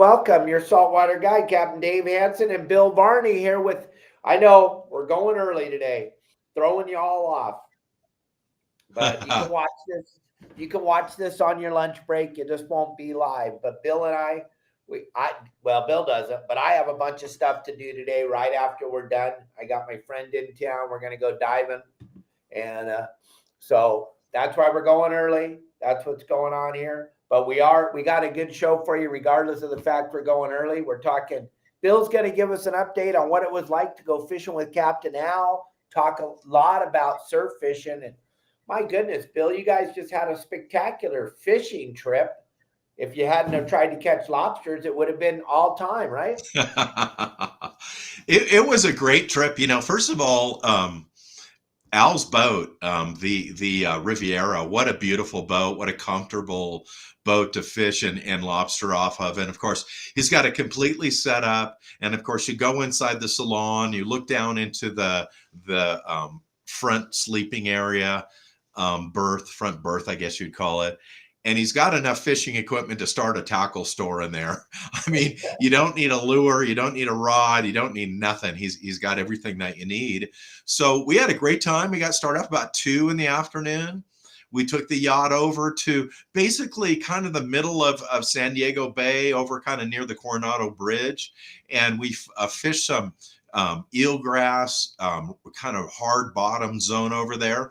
welcome your saltwater guide, Captain Dave Hansen and Bill Varney here with, I know we're going early today, throwing you all off, but you can watch this. You can watch this on your lunch break. It just won't be live. But Bill and well, Bill doesn't, but I have a bunch of stuff to do today right after we're done. I got my friend in town. We're going to go diving. And so that's why we're going early. That's what's going on here. But we got a good show for you, regardless of the fact we're going early. We're talking, Bill's going to give us an update on what it was like to go fishing with Captain Al, talk a lot about surf fishing. And my goodness, Bill, you guys just had a spectacular fishing trip. If you hadn't have tried to catch lobsters, it would have been all time, right? It was a great trip. First of all, Al's boat, the Riviera, what a beautiful boat, what a comfortable boat to fish and lobster off of. And of course, he's got it completely set up. And of course, you go inside the salon, you look down into the front sleeping area, front berth, I guess you'd call it. And he's got enough fishing equipment to start a tackle store in there. I mean, you don't need a lure, you don't need a rod, you don't need nothing. He's got everything that you need. So we had a great time. We got started off about 2 p.m. We took the yacht over to basically kind of the middle of San Diego Bay, over kind of near the Coronado Bridge. And we fished some eelgrass, kind of hard bottom zone over there.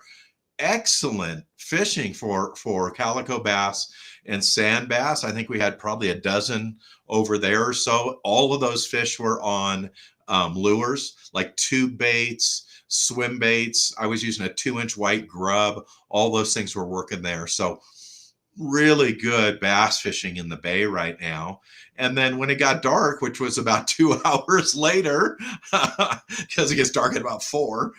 Excellent fishing for calico bass and sand bass. I think we had probably a dozen over there. So all of those fish were on lures, like tube baits, swim baits. I was using a 2-inch white grub. All those things were working there. So really good bass fishing in the bay right now. And then when it got dark, which was about 2 hours later, because it gets dark at about 4,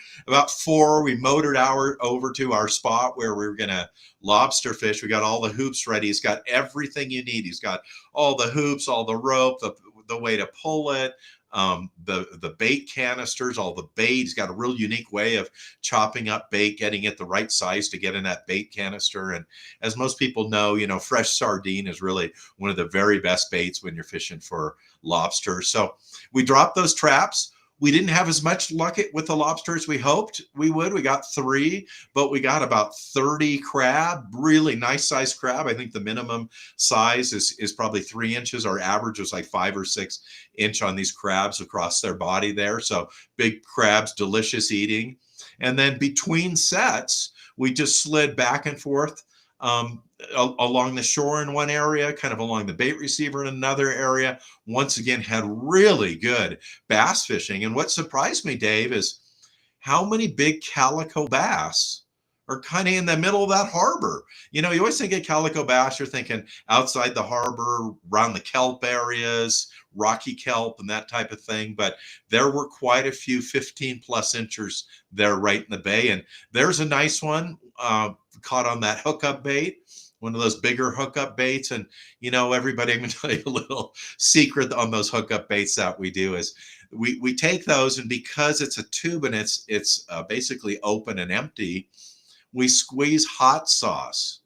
we motored over to our spot where we were going to lobster fish. We got all the hoops ready. He's got everything you need. He's got all the hoops, all the rope, the way to pull it, the bait canisters, all the bait. He's got a real unique way of chopping up bait, getting it the right size to get in that bait canister. And as most people know, fresh sardine is really one of the very best baits when you're fishing for lobster. So we dropped those traps. We didn't have as much luck with the lobster as we hoped we would. We got 3, but we got about 30 crab, really nice sized crab. I think the minimum size is probably 3 inches. Our average was like 5 or 6 inch on these crabs across their body there. So big crabs, delicious eating. And then between sets, we just slid back and forth along the shore in one area, kind of along the bait receiver in another area. Once again, had really good bass fishing. And what surprised me, Dave, is how many big calico bass are kind of in the middle of that harbor. You always think of calico bass, you're thinking outside the harbor, around the kelp areas, rocky kelp and that type of thing. But there were quite a few 15 plus inchers there right in the bay. And there's a nice one caught on that hookup bait, one of those bigger hookup baits. And, everybody, I'm going to tell you a little secret on those hookup baits that we do is we take those, and because it's a tube and it's basically open and empty, we squeeze hot sauce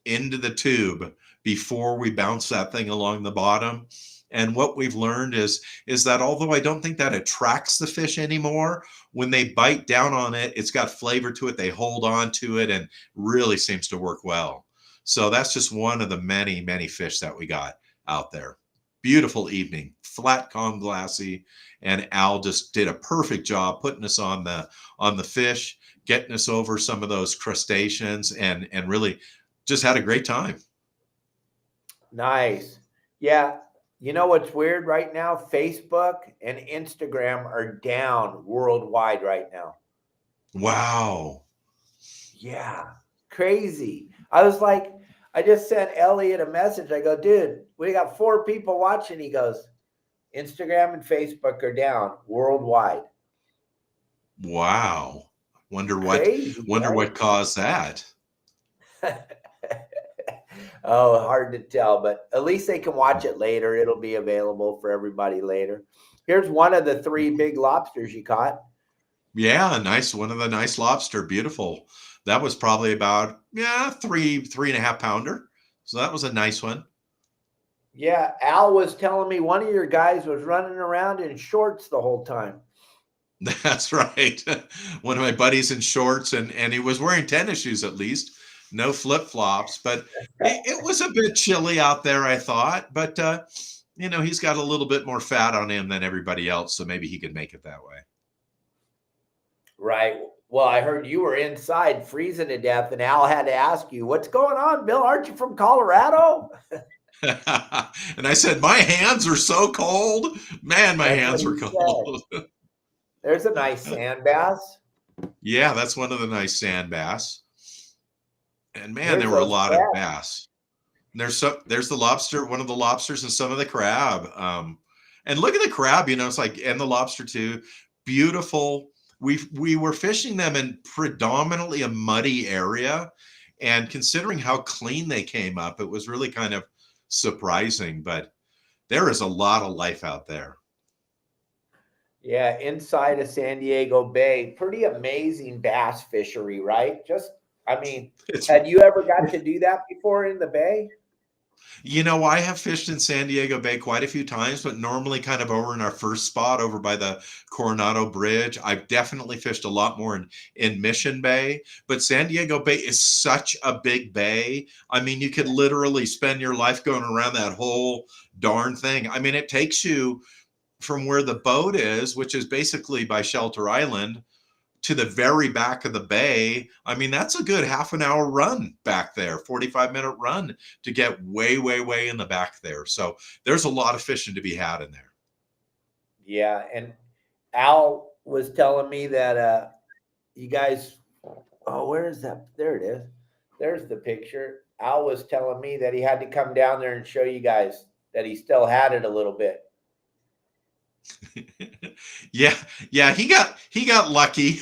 into the tube before we bounce that thing along the bottom. And what we've learned is that although I don't think that attracts the fish anymore, when they bite down on it, it's got flavor to it. They hold on to it and really seems to work well. So that's just one of the many, many fish that we got out there. Beautiful evening, flat, calm, glassy. And Al just did a perfect job putting us on the fish, getting us over some of those crustaceans, and really just had a great time. Nice. Yeah. You know what's weird right now? Facebook and Instagram are down worldwide right now. Wow. Yeah. Crazy. I was like, I just sent Elliot a message. I go, dude, we got 4 people watching. He goes, Instagram and Facebook are down worldwide. Wow. Wonder Crazy, what caused that. Oh, hard to tell, but at least they can watch it later. It'll be available for everybody later. Here's one of the 3 big lobsters you caught. Yeah, nice. One of the nice lobster. Beautiful. That was probably about 3.5 pounder. So that was a nice one. Yeah, Al was telling me one of your guys was running around in shorts the whole time. That's right. One of my buddies in shorts, and he was wearing tennis shoes at least, no flip flops. But it was a bit chilly out there, I thought. But he's got a little bit more fat on him than everybody else, so maybe he could make it that way. Right. Well, I heard you were inside freezing to death, and Al had to ask you, "What's going on, Bill? Aren't you from Colorado?" And I said, my hands are so cold. Man, my That's what hands he were cold. said. There's a nice sand bass. Yeah, that's one of the nice sand bass. And man, Here's there were a those lot of crabs. bass. And there's the lobster, one of the lobsters, and some of the crab. And look at the crab, it's like, and the lobster too. Beautiful. We were fishing them in predominantly a muddy area. And considering how clean they came up, it was really kind of surprising. But there is a lot of life out there. Yeah, inside of San Diego Bay. Pretty amazing bass fishery, right? It's Had you ever got to do that before in the bay? I have fished in San Diego Bay quite a few times, but normally kind of over in our first spot over by the Coronado Bridge. I've definitely fished a lot more in Mission Bay, but San Diego Bay is such a big bay. I mean, you could literally spend your life going around that whole darn thing. I mean, it takes you from where the boat is, which is basically by Shelter Island, to the very back of the bay. I mean, that's a good half an hour run back there, 45-minute run to get way, way, way in the back there. So there's a lot of fishing to be had in there. Yeah, and Al was telling me that you guys, oh, where is that? There it is. There's the picture. Al was telling me that he had to come down there and show you guys that he still had it a little bit. Yeah, he got lucky.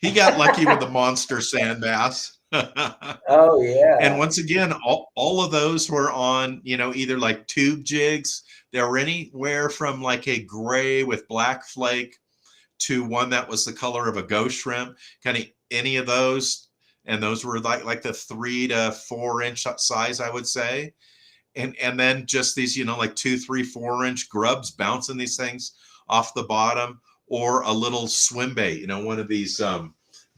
He got lucky with the monster sand bass. Oh And yeah. once again, all of those were on, either like tube jigs. They were anywhere from like a gray with black flake to one that was the color of a ghost shrimp, kind of any of those. And those were like the 3 to 4 inch size, I would say. And then just these, like 2, 3, 4 inch grubs bouncing these things off the bottom, or a little swim bait, one of these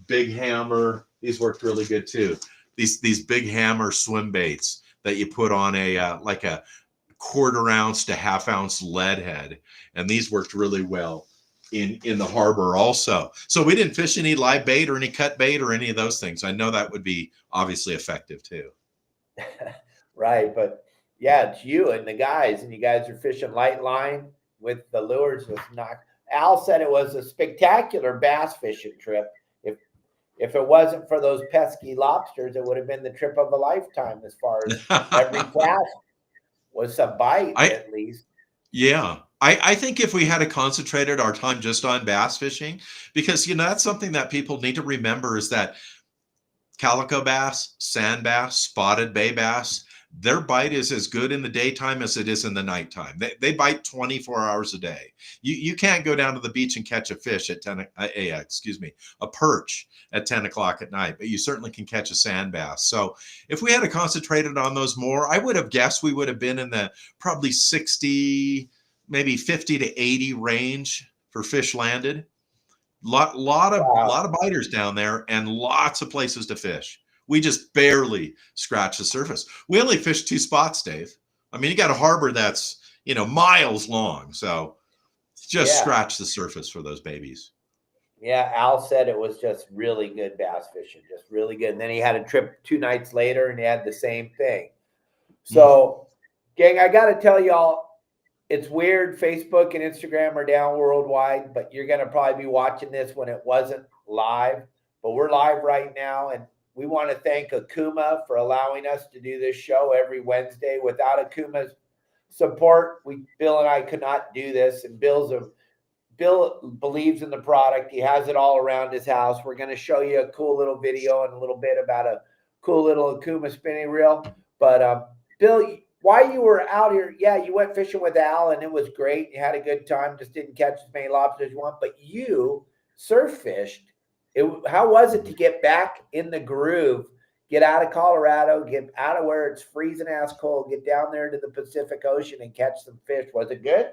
big hammer. These worked really good too. These big hammer swim baits that you put on a like a 1/4 ounce to 1/2 ounce lead head, and these worked really well in the harbor also. So we didn't fish any live bait or any cut bait or any of those things. I know that would be obviously effective too. Right, but yeah, it's you and the guys, and you guys are fishing light line with the lures. Was not. Al said it was a spectacular bass fishing trip. If it wasn't for those pesky lobsters, it would have been the trip of a lifetime. As far as every cast was a bite I at least. Yeah. I think if we had concentrated our time just on bass fishing, because that's something that people need to remember, is that calico bass, sand bass, spotted bay bass, their bite is as good in the daytime as it is in the nighttime. They bite 24 hours a day. You can't go down to the beach and catch a fish at a perch at 10 o'clock at night, but you certainly can catch a sand bass. So if we had concentrated on those more, I would have guessed we would have been in the probably 60, maybe 50 to 80 range for fish landed. Lot Wow. of biters down there and lots of places to fish. We just barely scratched the surface. We only fished 2 spots, Dave. I mean, you got a harbor that's, miles long. So just Yeah. scratch the surface for those babies. Yeah. Al said it was just really good bass fishing, just really good. And then he had a trip 2 nights later and he had the same thing. Mhm. So, gang, I got to tell y'all, it's weird. Facebook and Instagram are down worldwide, but you're going to probably be watching this when it wasn't live. But we're live right now. And we want to thank Okuma for allowing us to do this show every Wednesday. Without Akuma's support, Bill and I could not do this. And Bill believes in the product. He has it all around his house. We're going to show you a cool little video in a little bit about a cool little Okuma spinning reel. But Bill, while you were out here, yeah, you went fishing with Al and it was great. You had a good time. Just didn't catch as many lobsters as you want. But you surf fished. How was it to get back in the groove? get out of Colorado, get out of where it's freezing ass cold, get down there to the Pacific Ocean and catch some fish. Was it good?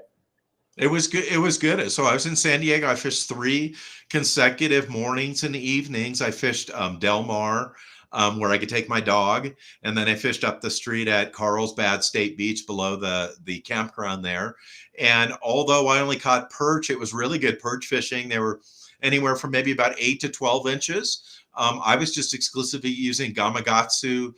It was good. It was good. So I was in San Diego. I fished 3 consecutive mornings and evenings. I fished Del Mar, where I could take my dog, and then I fished up the street at Carlsbad State Beach below the campground there. And although I only caught perch, it was really good perch fishing. They were anywhere from maybe about 8 to 12 inches. I was just exclusively using Gamakatsu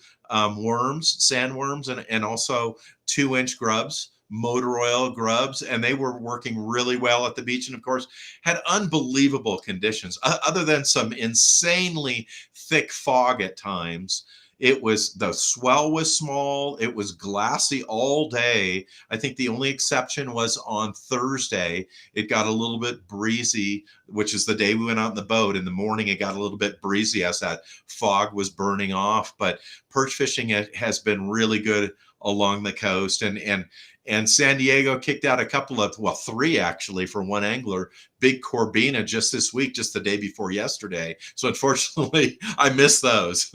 worms, sandworms, and also 2-inch grubs, motor oil grubs, and they were working really well at the beach, and of course had unbelievable conditions other than some insanely thick fog at times. The swell was small, it was glassy all day. I think the only exception was on Thursday. It got a little bit breezy, which is the day we went out in the boat. In the morning it got a little bit breezy as that fog was burning off. But perch fishing has been really good along the coast, and San Diego kicked out a couple of, well, 3 actually for one angler, big Corbina just this week, just the day before yesterday. So unfortunately, I missed those.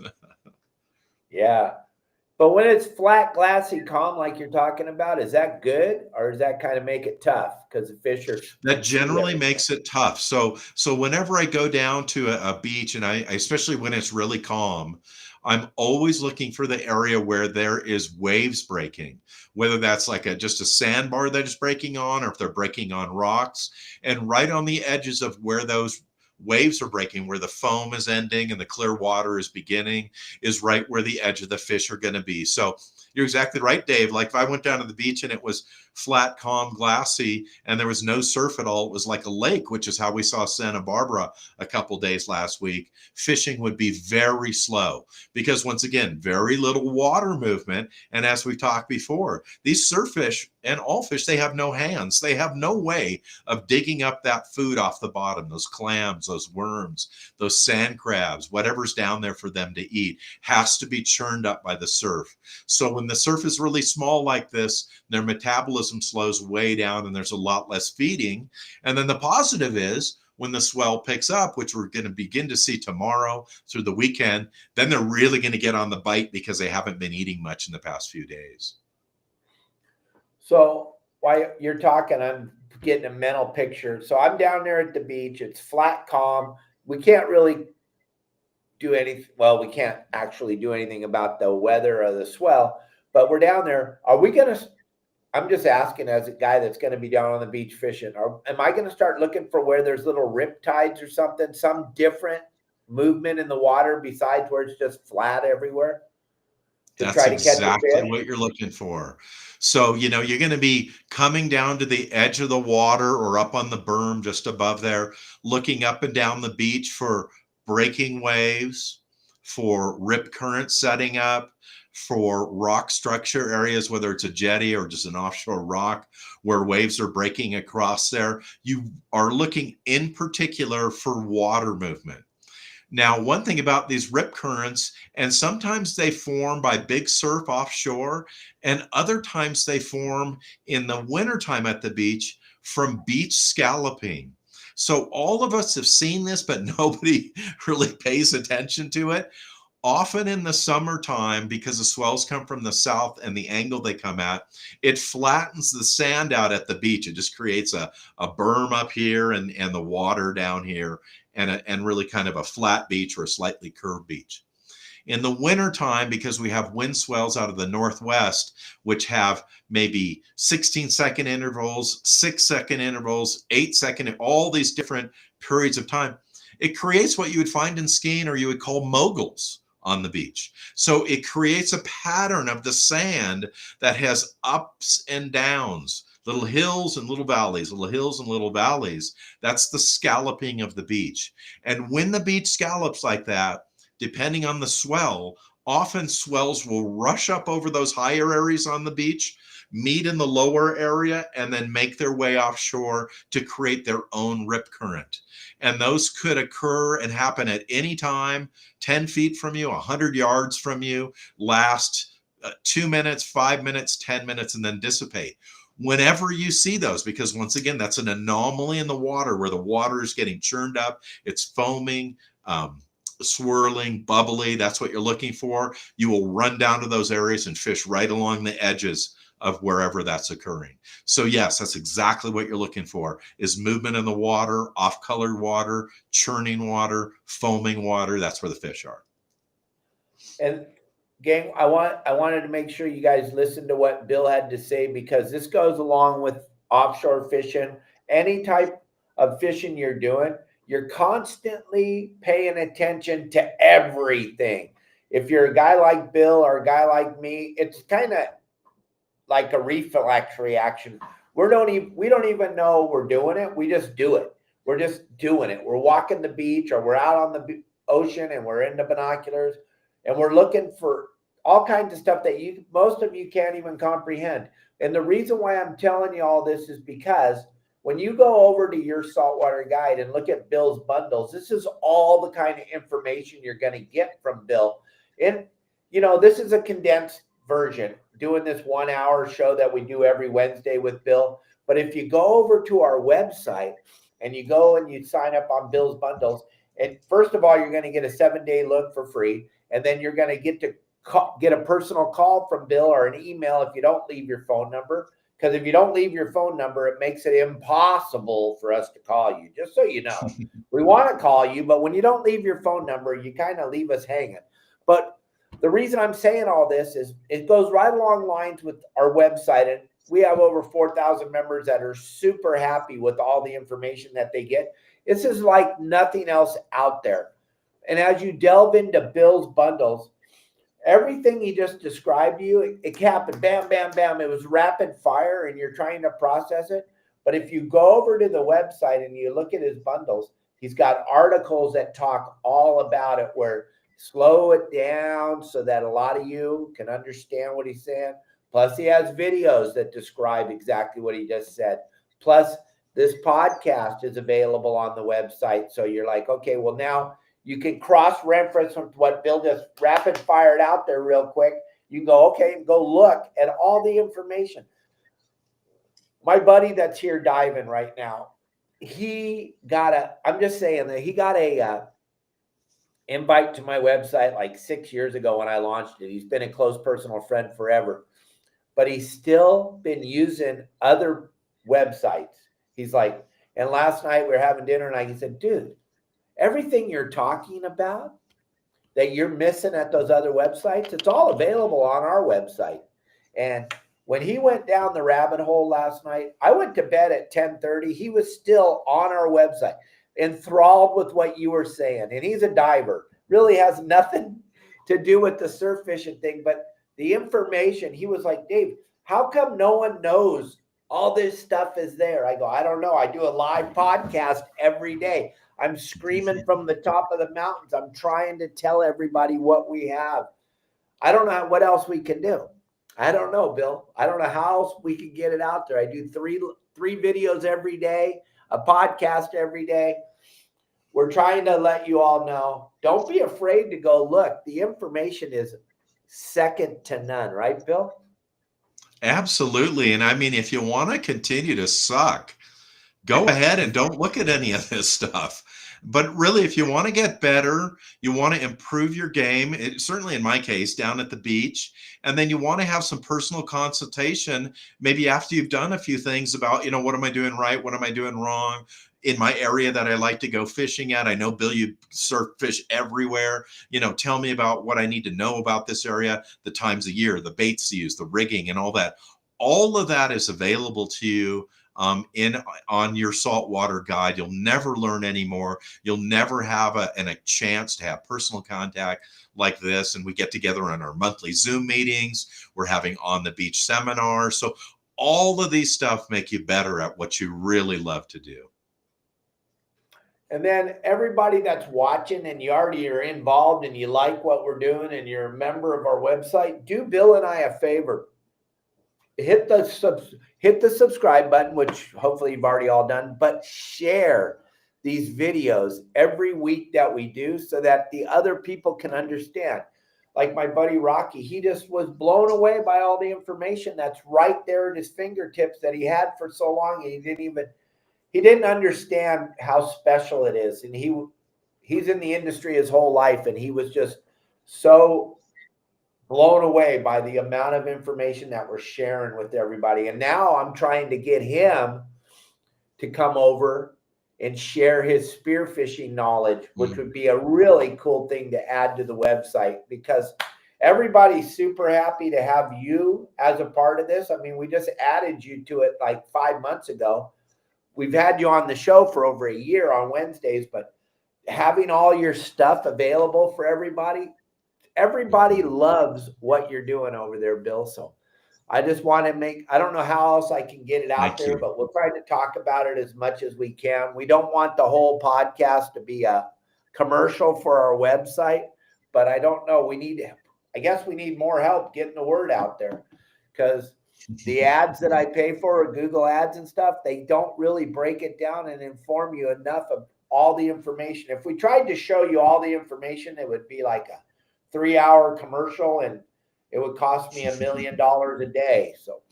Yeah. But when it's flat, glassy, calm, like you're talking about, is that good, or does that kind of make it tough because the fish are? That generally makes it tough. So whenever I go down to a beach, and I especially when it's really calm, I'm always looking for the area where there is waves breaking, whether that's like just a sandbar that is breaking on, or if they're breaking on rocks. And right on the edges of where those waves are breaking, where the foam is ending and the clear water is beginning, is right where the edge of the fish are going to be. So you're exactly right, Dave. Like if I went down to the beach and it was flat, calm, glassy, and there was no surf at all, it was like a lake, which is how we saw Santa Barbara a couple days last week. Fishing would be very slow because, once again, very little water movement. And as we talked before, these surf fish and all fish, they have no hands. They have no way of digging up that food off the bottom, those clams, those worms, those sand crabs, whatever's down there for them to eat has to be churned up by the surf. So when the surf is really small like this, their metabolism slows way down and there's a lot less feeding. And then the positive is when the swell picks up, which we're going to begin to see tomorrow through the weekend, then they're really going to get on the bite because they haven't been eating much in the past few days. So while you're talking, I'm getting a mental picture. So I'm down there at the beach. It's flat, calm. We can't really do anything. Well, we can't actually do anything about the weather or the swell, but we're down there. Are we going to, I'm just asking as a guy that's going to be down on the beach fishing, am I going to start looking for where there's little rip tides or something, some different movement in the water besides where it's just flat everywhere? That's exactly what you're looking for. So, you're going to be coming down to the edge of the water or up on the berm just above there, looking up and down the beach for breaking waves, for rip currents setting up, for rock structure areas, whether it's a jetty or just an offshore rock where waves are breaking across there. You are looking in particular for water movement. Now, one thing about these rip currents, and sometimes they form by big surf offshore, and other times they form in the wintertime at the beach from beach scalloping. So all of us have seen this, but nobody really pays attention to it. Often in the summertime, because the swells come from the south and the angle they come at, it flattens the sand out at the beach. It just creates a berm up here and the water down here, and really kind of a flat beach or a slightly curved beach. In the wintertime, because we have wind swells out of the northwest, which have maybe 16-second intervals, 6-second intervals, 8-second, all these different periods of time, it creates what you would find in skiing or you would call moguls on the beach. So it creates a pattern of the sand that has ups and downs, little hills and little valleys, little hills and little valleys. That's the scalloping of the beach. And when the beach scallops like that, depending on the swell, often swells will rush up over those higher areas on the beach, meet in the lower area, and then make their way offshore to create their own rip current. And those could occur and happen at any time, 10 feet from you, 100 yards from you, last 2 minutes, 5 minutes, 10 minutes, and then dissipate. Whenever you see those, because once again, that's an anomaly in the water where the water is getting churned up, it's foaming, swirling, bubbly, that's what you're looking for, you will run down to those areas and fish right along the edges of wherever that's occurring. So yes, that's exactly what you're looking for, is movement in the water, off-colored water, churning water, foaming water. That's where the fish are. And gang, I wanted to make sure you guys listened to what Bill had to say, because this goes along with offshore fishing. Any type of fishing you're doing, you're constantly paying attention to everything. If you're a guy like Bill or a guy like me, it's kind of like a reflex reaction. We don't even know we're doing it. We just do it. We're just doing it. We're walking the beach, or we're out on the ocean, and we're in the binoculars, and we're looking for all kinds of stuff that most of you can't even comprehend. And the reason why I'm telling you all this is because when you go over to your saltwater guide and look at Bill's bundles, this is all the kind of information you're going to get from Bill. And, this is a condensed version, doing this 1 hour show that we do every Wednesday with Bill. But if you go over to our website and you go and you sign up on Bill's bundles, and first of all, you're going to get a 7-day look for free. And then you're going to get a personal call from Bill or an email if you don't leave your phone number. Because if you don't leave your phone number, it makes it impossible for us to call you, just so you know. We want to call you, but when you don't leave your phone number, you kind of leave us hanging. But the reason I'm saying all this is it goes right along lines with our website. And we have over 4,000 members that are super happy with all the information that they get. This is like nothing else out there. And as you delve into Bill's bundles, everything he just described to you, it happened, bam, bam, bam. It was rapid fire, and you're trying to process it. But if you go over to the website and you look at his bundles, he's got articles that talk all about it, where slow it down so that a lot of you can understand what he's saying. Plus, he has videos that describe exactly what he just said. Plus, this podcast is available on the website. So you're like, okay, well, now you can cross-reference what Bill just rapid fired out there real quick. You can go, okay, go look at all the information. My buddy that's here diving right now, I'm just saying that he got a invite to my website like 6 years ago when I launched it. He's been a close personal friend forever, but he's still been using other websites. He's like, and last night we were having dinner, and he said, dude, everything you're talking about that you're missing at those other websites, it's all available on our website. And when he went down the rabbit hole last night, I went to bed at 10:30. He was still on our website, enthralled with what you were saying. And he's a diver, really has nothing to do with the surf fishing thing, but the information. He was like, Dave, how come no one knows all this stuff is there? I go, I don't know. I do a live podcast every day. I'm screaming from the top of the mountains. I'm trying to tell everybody what we have. I don't know what else we can do. I don't know, Bill. I don't know how else we can get it out there. I do three videos every day, a podcast every day. We're trying to let you all know. Don't be afraid to go look. The information is second to none, right, Bill? Absolutely. And I mean, if you want to continue to suck, go ahead and don't look at any of this stuff. But really, if you want to get better, you want to improve your game, certainly in my case, down at the beach, and then you want to have some personal consultation, maybe after you've done a few things about, what am I doing right? What am I doing wrong? In my area that I like to go fishing at. I know, Bill, you surf fish everywhere. Tell me about what I need to know about this area, the times of year, the baits to use, the rigging, and all that. All of that is available to you on your saltwater guide. You'll never learn anymore. You'll never have a chance to have personal contact like this. And we get together on our monthly Zoom meetings. We're having on the beach seminars. So all of these stuff make you better at what you really love to do. And then everybody that's watching and you already are involved and you like what we're doing and you're a member of our website, do Bill and I a favor. Hit the subscribe button, which hopefully you've already all done, but share these videos every week that we do so that the other people can understand. Like my buddy Rocky, he just was blown away by all the information that's right there at his fingertips that he had for so long. And he didn't understand how special it is. And he's in the industry his whole life, and he was just so blown away by the amount of information that we're sharing with everybody. And now I'm trying to get him to come over and share his spearfishing knowledge, which would be a really cool thing to add to the website, because everybody's super happy to have you as a part of this. I mean, we just added you to it like 5 months ago. We've had you on the show for over a year on Wednesdays, but having all your stuff available for everybody loves what you're doing over there, Bill. So I just want to I don't know how else I can get it out there, but we'll try to talk about it as much as we can. We don't want the whole podcast to be a commercial for our website, but I don't know. I guess we need more help getting the word out there, because the ads that I pay for, Google ads and stuff, they don't really break it down and inform you enough of all the information. If we tried to show you all the information, it would be like a 3-hour commercial, and it would cost me $1 million a day. So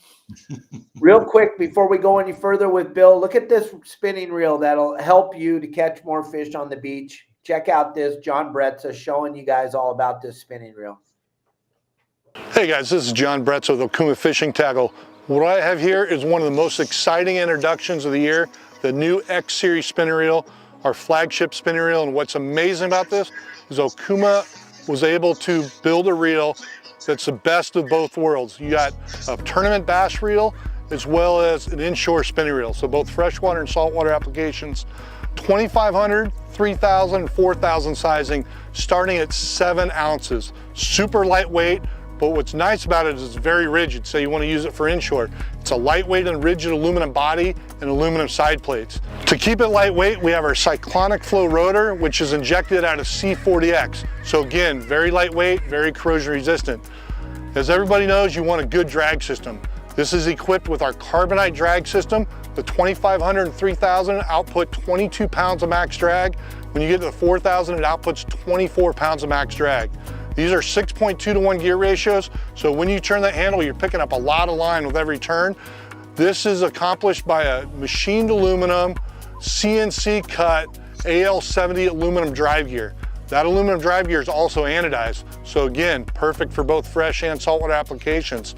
real quick, before we go any further with Bill, look at this spinning reel that'll help you to catch more fish on the beach. Check out this John Bretza showing you guys all about this spinning reel. Hey guys, this is John Bretza with Okuma Fishing Tackle. What I have here is one of the most exciting introductions of the year, the new X Series spinning reel, our flagship spinning reel. And what's amazing about this is Okuma was able to build a reel that's the best of both worlds. You got a tournament bass reel as well as an inshore spinning reel. So both freshwater and saltwater applications, 2,500, 3,000, and 4,000 sizing, starting at 7 ounces. Super lightweight, but what's nice about it is it's very rigid. So you want to use it for inshore. It's a lightweight and rigid aluminum body and aluminum side plates. To keep it lightweight, we have our cyclonic flow rotor, which is injected out of C40X. So again, very lightweight, very corrosion resistant. As everybody knows, you want a good drag system. This is equipped with our carbonite drag system. The 2,500 and 3,000 output 22 pounds of max drag. When you get to the 4,000, it outputs 24 pounds of max drag. These are 6.2 to 1 gear ratios, so when you turn that handle, you're picking up a lot of line with every turn. This is accomplished by a machined aluminum, CNC cut, AL70 aluminum drive gear. That aluminum drive gear is also anodized, so again, perfect for both fresh and saltwater applications.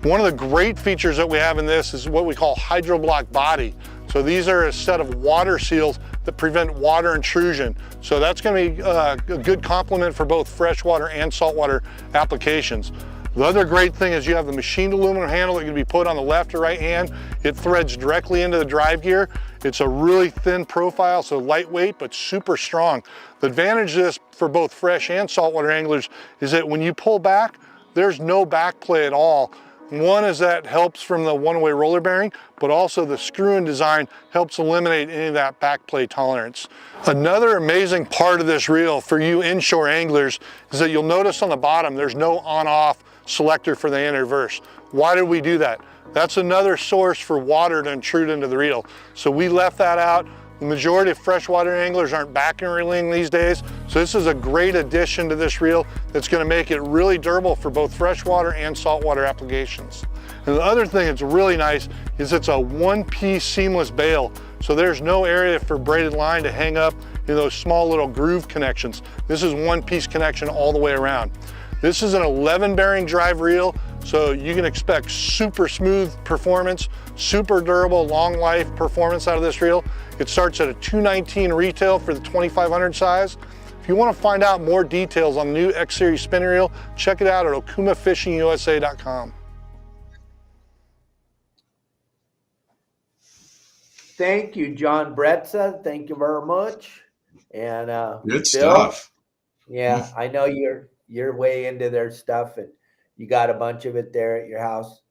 One of the great features that we have in this is what we call hydroblock body. So these are a set of water seals that prevent water intrusion. So that's going to be a good complement for both freshwater and saltwater applications. The other great thing is you have the machined aluminum handle that can be put on the left or right hand. It threads directly into the drive gear. It's a really thin profile, so lightweight but super strong. The advantage of this for both fresh and saltwater anglers is that when you pull back, there's no back play at all. One is that helps from the one-way roller bearing, but also the screw-in design helps eliminate any of that back play tolerance. Another amazing part of this reel for you inshore anglers is that you'll notice on the bottom there's no on-off selector for the anti-reverse. Why did we do that? That's another source for water to intrude into the reel. So we left that out. The majority of freshwater anglers aren't backing reeling these days, so this is a great addition to this reel that's going to make it really durable for both freshwater and saltwater applications. And the other thing that's really nice is it's a one-piece seamless bail, so there's no area for braided line to hang up in those small little groove connections. This is one-piece connection all the way around. This is an 11 bearing drive reel, so you can expect super smooth performance, super durable, long life performance out of this reel. It starts at a $219 retail for the 2,500 size. If you want to find out more details on the new X Series spinning reel, check it out at okumafishingusa.com. Thank you, John Bretza. Thank you very much. And Good Bill, stuff. yeah, I know you're way into their stuff, and you got a bunch of it there at your house.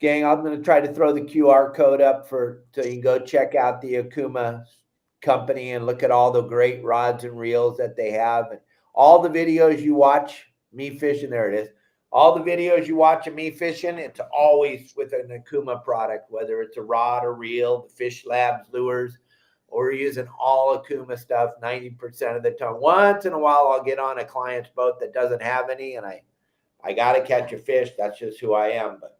Gang, I'm going to try to throw the QR code up so you can go check out the Okuma company and look at all the great rods and reels that they have. And all the videos you watch me fishing, there it is. All the videos you watch of me fishing, it's always with an Okuma product, whether it's a rod or reel, the Fish Labs lures, or we're using all Okuma stuff 90% of the time. Once in a while, I'll get on a client's boat that doesn't have any, and I got to catch a fish. That's just who I am. But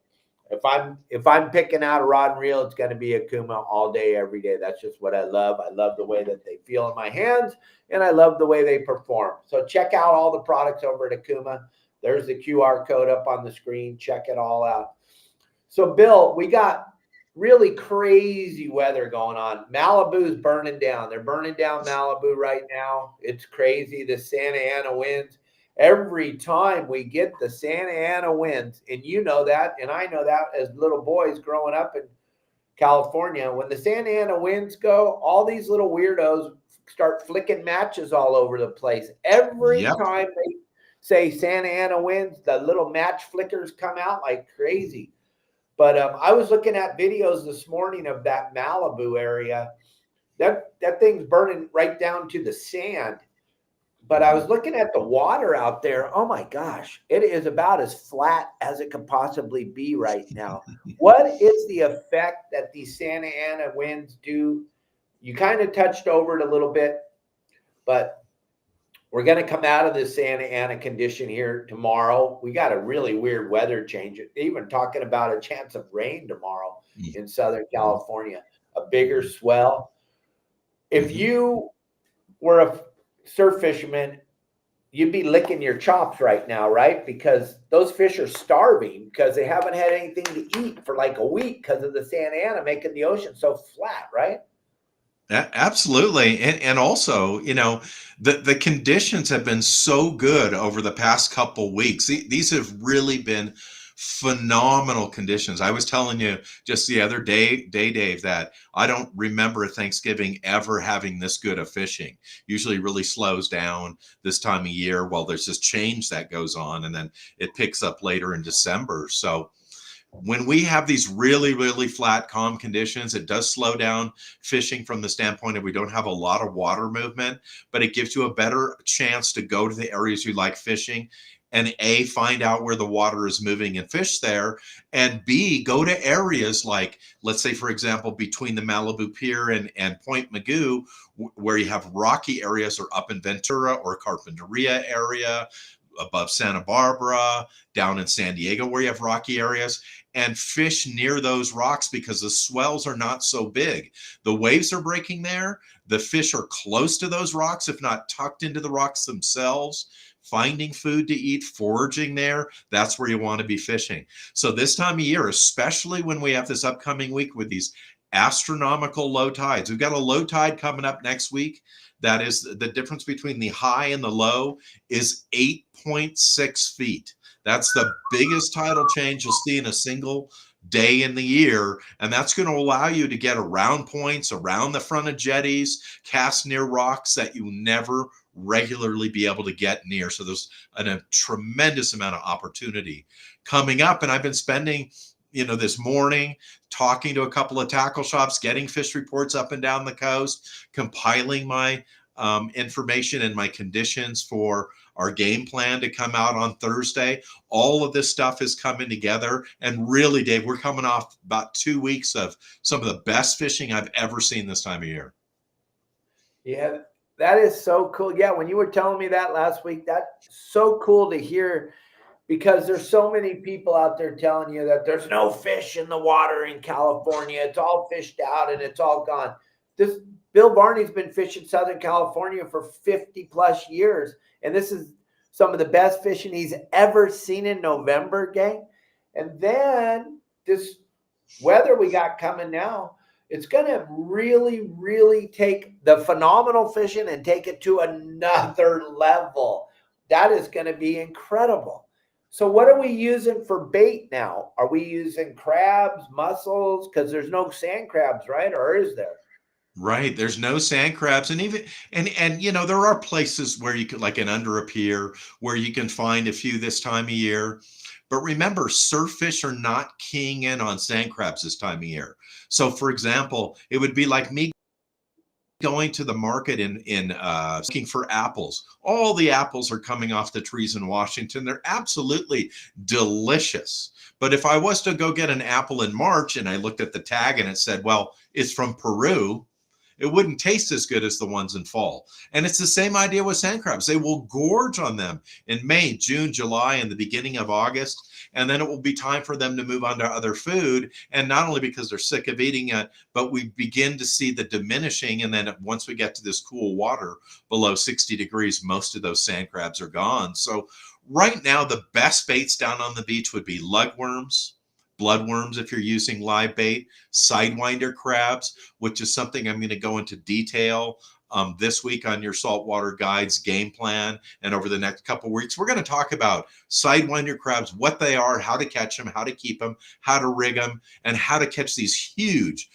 If I'm picking out a rod and reel, it's going to be Okuma all day, every day. That's just what I love. I love the way that they feel in my hands, and I love the way they perform. So check out all the products over at Okuma. There's the QR code up on the screen. Check it all out. So Bill, we got really crazy weather going on. Malibu's burning down. They're burning down Malibu right now. It's crazy. The Santa Ana winds. Every time we get the Santa Ana winds, and you know that, and I know that as little boys growing up in California, when the Santa Ana winds go, all these little weirdos start flicking matches all over the place. Every time they say Santa Ana winds, the little match flickers come out like crazy. But I was looking at videos this morning of that Malibu area. That thing's burning right down to the sand. But I was looking at the water out there. Oh my gosh, it is about as flat as it could possibly be right now. What is the effect that these Santa Ana winds do? You kind of touched over it a little bit, but we're going to come out of this Santa Ana condition here tomorrow. We got a really weird weather change. Even talking about a chance of rain tomorrow in Southern California, a bigger swell. If you were a surf fisherman, you'd be licking your chops right now, right? Because those fish are starving because they haven't had anything to eat for like a week because of the Santa Ana making the ocean so flat, right? Absolutely. And also, you know, the conditions have been so good over the past couple weeks. These have really been phenomenal conditions. I was telling you just the other day, Dave, that I don't remember Thanksgiving ever having this good of fishing. Usually really slows down this time of year while there's this change that goes on, and then it picks up later in December. So when we have these really, really flat, calm conditions, it does slow down fishing from the standpoint of we don't have a lot of water movement, but it gives you a better chance to go to the areas you like fishing and A, find out where the water is moving and fish there, and B, go to areas like, let's say, for example, between the Malibu Pier and Point Magoo, where you have rocky areas, or up in Ventura or Carpinteria area, above Santa Barbara, down in San Diego, where you have rocky areas, and fish near those rocks because the swells are not so big. The waves are breaking there. The fish are close to those rocks, if not tucked into the rocks themselves, finding food to eat, foraging there. That's where you want to be fishing. So this time of year, especially when we have this upcoming week with these astronomical low tides, we've got a low tide coming up next week. That is the difference between the high and the low is 8.6 feet. That's the biggest tidal change you'll see in a single day in the year. And that's going to allow you to get around points, around the front of jetties, cast near rocks that you never regularly be able to get near. So there's a tremendous amount of opportunity coming up. And I've been spending, this morning talking to a couple of tackle shops, getting fish reports up and down the coast, compiling my information and my conditions for our game plan to come out on Thursday. All of this stuff is coming together. And really, Dave, we're coming off about 2 weeks of some of the best fishing I've ever seen this time of year. Yeah, that is so cool. Yeah, when you were telling me that last week, that's so cool to hear, because there's so many people out there telling you that there's no fish in the water in California. It's all fished out and it's all gone. This Bill Varney's been fishing Southern California for 50 plus years. And this is some of the best fishing he's ever seen in November, gang. And then this weather we got coming now, it's going to really, really take the phenomenal fishing and take it to another level. That is going to be incredible. So what are we using for bait now? Are we using crabs, mussels? Because there's no sand crabs, right? Or is there? Right. There's no sand crabs. And even, and there are places where you could, like an under a pier, where you can find a few this time of year. But remember, surf fish are not keying in on sand crabs this time of year. So for example, it would be like me going to the market in looking for apples. All the apples are coming off the trees in Washington. They're absolutely delicious. But if I was to go get an apple in March and I looked at the tag and it said, well, it's from Peru, it wouldn't taste as good as the ones in fall. And it's the same idea with sand crabs. They will gorge on them in May, June, July, and the beginning of August. And then it will be time for them to move on to other food. And not only because they're sick of eating it, but we begin to see the diminishing. And then once we get to this cool water below 60 degrees, most of those sand crabs are gone. So right now, the best baits down on the beach would be lugworms, bloodworms if you're using live bait, sidewinder crabs, which is something I'm going to go into detail this week on your Saltwater Guides game plan. And over the next couple of weeks, we're going to talk about sidewinder crabs, what they are, how to catch them, how to keep them, how to rig them, and how to catch these huge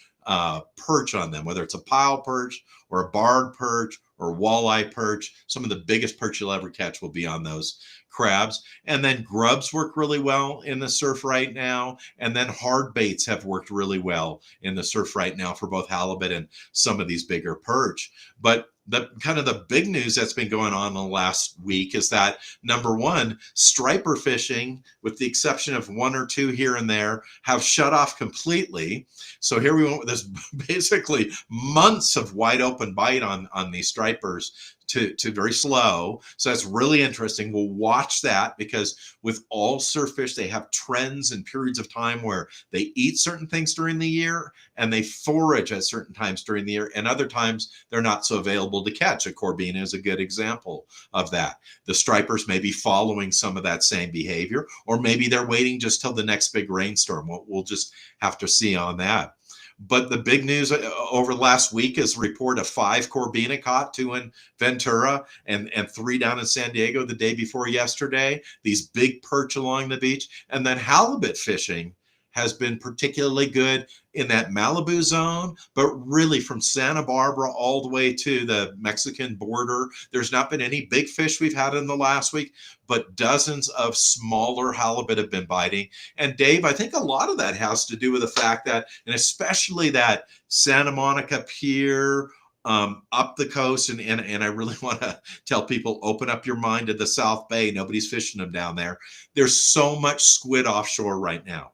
perch on them, whether it's a pile perch or a barred perch or walleye perch. Some of the biggest perch you'll ever catch will be on those crabs. And then grubs work really well in the surf right now. And then hard baits have worked really well in the surf right now for both halibut and some of these bigger perch. But the kind of the big news that's been going on in the last week is that, number one, striper fishing, with the exception of one or two here and there, have shut off completely. So here we went with this basically months of wide open bite on these stripers to very slow. So that's really interesting. We'll watch that, because with all surf fish, they have trends and periods of time where they eat certain things during the year and they forage at certain times during the year, and other times they're not so available to catch. A corbina is a good example of that. The stripers may be following some of that same behavior, or maybe they're waiting just till the next big rainstorm. We'll just have to see on that. But the big news over last week is a report of 5 corbina caught, 2 in Ventura and 3 down in San Diego the day before yesterday. These big perch along the beach. And then halibut fishing has been particularly good in that Malibu zone, but really from Santa Barbara all the way to the Mexican border. There's not been any big fish we've had in the last week, but dozens of smaller halibut have been biting. And Dave, I think a lot of that has to do with the fact that, and especially that Santa Monica Pier, up the coast, and I really want to tell people, open up your mind to the South Bay. Nobody's fishing them down there. There's so much squid offshore right now.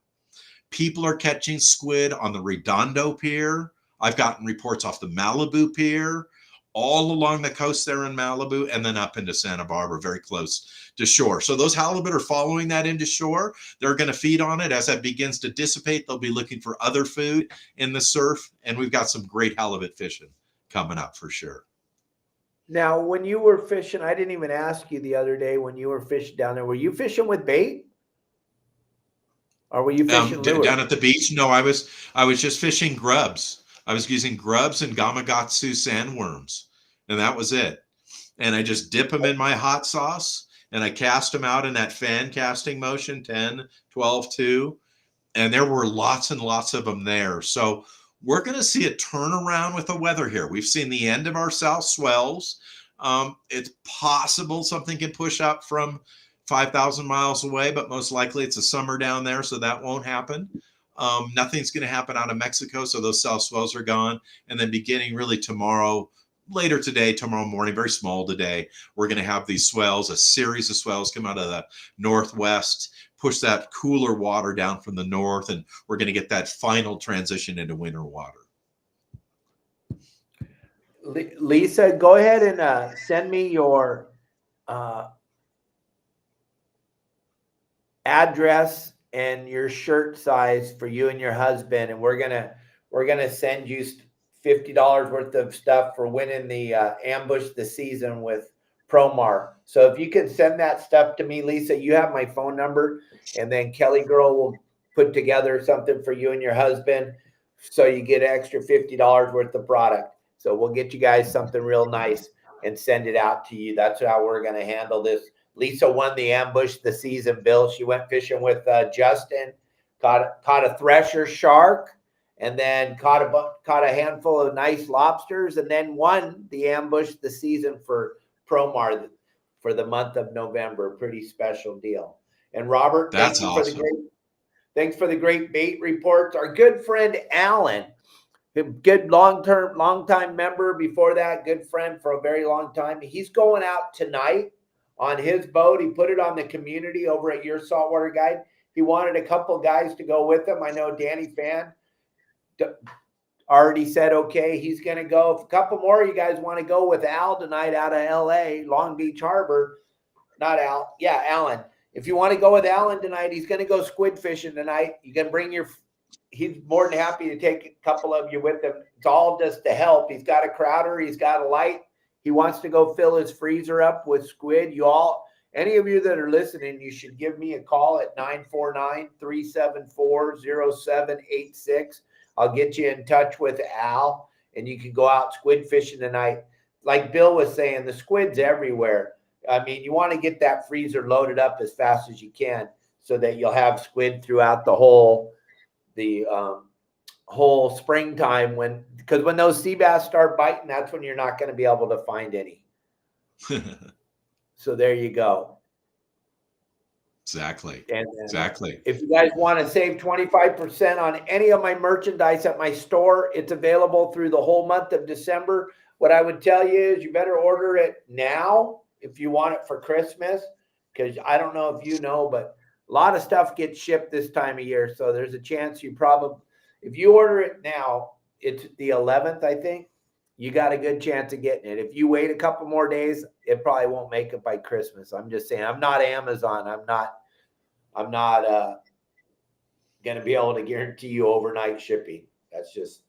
People are catching squid on the Redondo Pier. I've gotten reports off the Malibu Pier, all along the coast there in Malibu, and then up into Santa Barbara, very close to shore. So those halibut are following that into shore. They're going to feed on it. As that begins to dissipate, they'll be looking for other food in the surf, and we've got some great halibut fishing coming up for sure. Now, when you were fishing, I didn't even ask you the other day when you were fishing down there, were you fishing with bait? Or were you fishing down at the beach? No, I was just fishing grubs. I was using grubs and Gamakatsu sandworms, and that was it. And I just dip them in my hot sauce, and I cast them out in that fan casting motion, 10, 12, 2. And there were lots and lots of them there. So we're going to see a turnaround with the weather here. We've seen the end of our south swells. It's possible something can push up from 5,000 miles away, but most likely it's a summer down there, so that won't happen. Nothing's going to happen out of Mexico, so those south swells are gone. And then beginning really tomorrow, later today, tomorrow morning, very small today, we're going to have these swells, a series of swells come out of the northwest, push that cooler water down from the north, and we're going to get that final transition into winter water. Lisa, go ahead and send me your address and your shirt size for you and your husband, and we're gonna send you $50 worth of stuff for winning the ambush the season with Promar. So if you can send that stuff to me, Lisa, you have my phone number, and then Kelly Girl will put together something for you and your husband, so you get extra $50 worth of product. So we'll get you guys something real nice and send it out to you. That's how we're going to handle this. Lisa won the ambush the season, Bill. She went fishing with Justin, caught a thresher shark, and then caught a handful of nice lobsters, and then won the ambush the season for Promar for the month of November. Pretty special deal. And Robert, that's awesome. Thanks for the great bait reports. Our good friend Alan, good long-time member before that, good friend for a very long time. He's going out tonight on his boat. He put it on the community over at Your Saltwater Guide. He wanted a couple guys to go with him. I know Danny Fan already said, okay, he's going to go. If a couple more you guys want to go with Al tonight out of LA, Long Beach Harbor, not Al. Yeah, Alan. If you want to go with Alan tonight, he's going to go squid fishing tonight. You can bring he's more than happy to take a couple of you with him. It's all just to help. He's got a crowder. He's got a light. He wants to go fill his freezer up with squid. Any of you that are listening, you should give me a call at 949-374-0786. I'll get you in touch with Al, and you can go out squid fishing tonight. Like Bill was saying, the squid's everywhere. I mean, you want to get that freezer loaded up as fast as you can so that you'll have squid throughout the whole springtime, because when those sea bass start biting, that's when you're not going to be able to find any. So there you go. Exactly. And exactly. If you guys want to save 25% on any of my merchandise at my store, it's available through the whole month of December. What I would tell you is you better order it now if you want it for Christmas, because I don't know if you know, but a lot of stuff gets shipped this time of year. So there's a chance if you order it now, it's the 11th, I think, you got a good chance of getting it. If you wait a couple more days, it probably won't make it by Christmas. I'm just saying, I'm not Amazon. I'm not going to be able to guarantee you overnight shipping. That's just,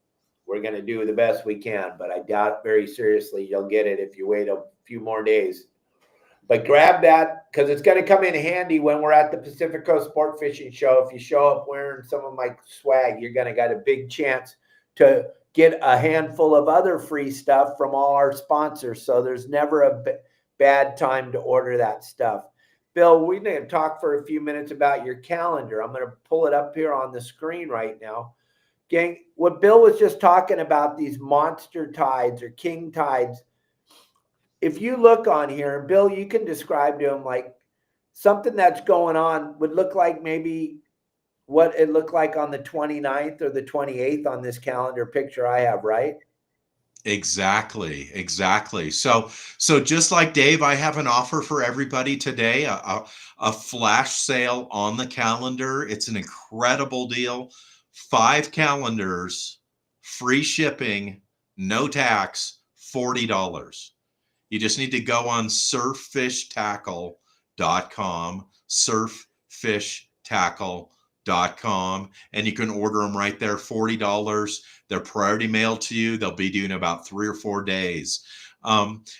we're going to do the best we can, but I doubt very seriously you'll get it if you wait a few more days. But grab that, because it's going to come in handy when we're at the Pacific Coast Sport Fishing Show. If you show up wearing some of my swag, you're going to get a big chance to get a handful of other free stuff from all our sponsors. So there's never a bad time to order that stuff. Bill, we're going to talk for a few minutes about your calendar. I'm going to pull it up here on the screen right now. Gang, what Bill was just talking about, these monster tides or king tides, if you look on here, and Bill, you can describe to them like something that's going on would look like maybe what it looked like on the 29th or the 28th on this calendar picture I have, right? Exactly. So just like Dave, I have an offer for everybody today, a flash sale on the calendar. It's an incredible deal. 5 calendars, free shipping, no tax, $40. You just need to go on surffishtackle.com, surffishtackle.com, and you can order them right there, $40. They're priority mailed to you. They'll be due in about 3 or 4 days.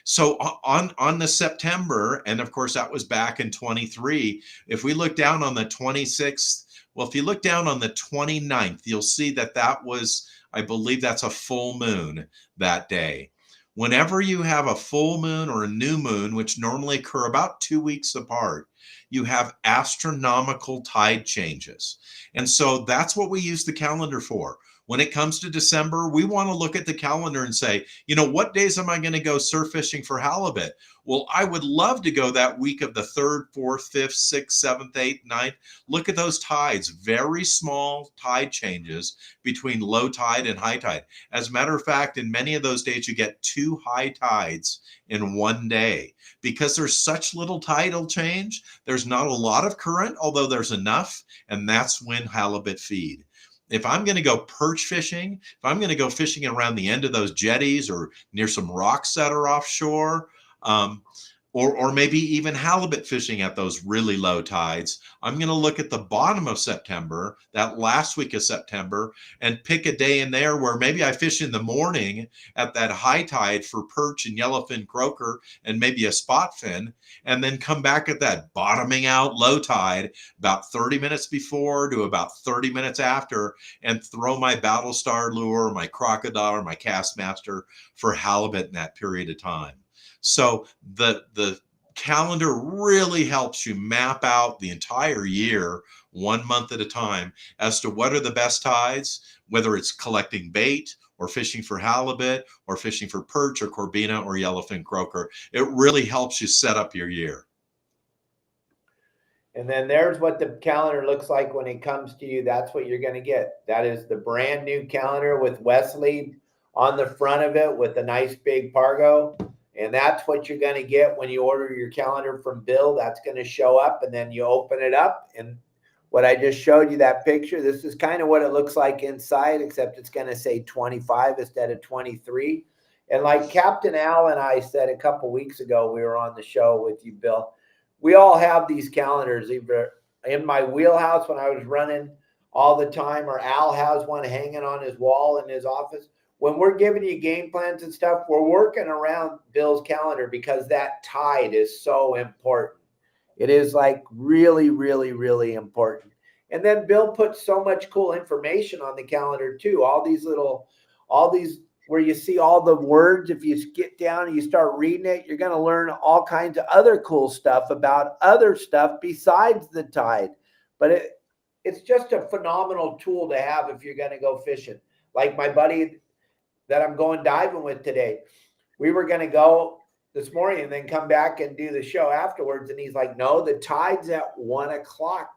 So on the September, and of course that was back in 23, if we look down on the 26th, well, if you look down on the 29th, you'll see that was, I believe that's a full moon that day. Whenever you have a full moon or a new moon, which normally occur about 2 weeks apart, you have astronomical tide changes. And so that's what we use the calendar for. When it comes to December, we want to look at the calendar and say, what days am I going to go surf fishing for halibut? Well, I would love to go that week of the 3rd, 4th, 5th, 6th, 7th, 8th, 9th. Look at those tides, very small tide changes between low tide and high tide. As a matter of fact, in many of those days, you get 2 high tides in one day. Because there's such little tidal change, there's not a lot of current, although there's enough, and that's when halibut feed. If I'm going to go perch fishing, if I'm going to go fishing around the end of those jetties or near some rocks that are offshore, or maybe even halibut fishing at those really low tides, I'm going to look at the bottom of September, that last week of September, and pick a day in there where maybe I fish in the morning at that high tide for perch and yellowfin croaker and maybe a spot fin, and then come back at that bottoming out low tide about 30 minutes before to about 30 minutes after and throw my Battlestar lure, my crocodile, or my Castmaster for halibut in that period of time. So the calendar really helps you map out the entire year, 1 month at a time, as to what are the best tides, whether it's collecting bait or fishing for halibut or fishing for perch or corbina or yellowfin croaker. It really helps you set up your year. And then there's what the calendar looks like when it comes to you. That's what you're going to get. That is the brand new calendar with Wesley on the front of it with a nice big Pargo. And that's what you're going to get when you order your calendar from Bill. That's going to show up, and then you open it up. And what I just showed you, that picture. This is kind of what it looks like inside, except it's going to say 25 instead of 23. And like Captain Al and I said a couple weeks ago, we were on the show with you, Bill. We all have these calendars either in my wheelhouse when I was running all the time, or Al has one hanging on his wall in his office. When we're giving you game plans and stuff, we're working around Bill's calendar because that tide is so important. It is like really, really, really important. And then Bill puts so much cool information on the calendar too. All these where you see all the words. If you get down and you start reading it, you're going to learn all kinds of other cool stuff about other stuff besides the tide. But it's just a phenomenal tool to have if you're going to go fishing. Like my buddy that I'm going diving with today, we were going to go this morning and then come back and do the show afterwards. And he's like, no, the tide's at 1 o'clock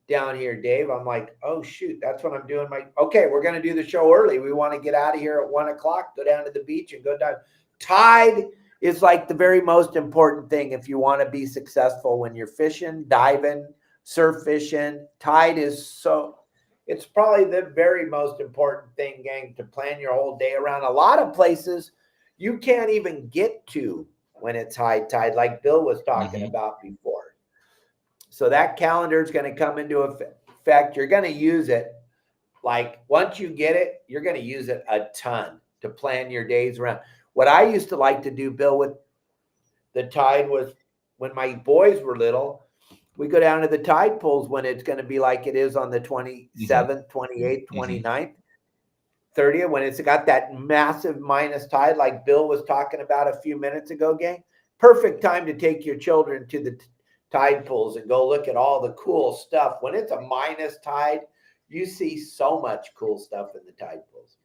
down here, Dave. I'm like, oh shoot, that's what I'm doing. Okay, we're going to do the show early. We want to get out of here at 1 o'clock, go down to the beach and go dive. Tide is like the very most important thing if you want to be successful when you're fishing, diving, surf fishing. Tide is it's probably the very most important thing, gang, to plan your whole day around. A lot of places you can't even get to when it's high tide, like Bill was talking about before. So that calendar is going to come into effect. You're going to use it. Like once you get it, you're going to use it a ton to plan your days around. What I used to like to do, Bill, with the tide was when my boys were little, we go down to the tide pools when it's going to be like it is on the 27th, 28th, 29th, 30th, when it's got that massive minus tide like Bill was talking about a few minutes ago, gang. Perfect time to take your children to the tide pools and go look at all the cool stuff. When it's a minus tide, you see so much cool stuff in the tide pools.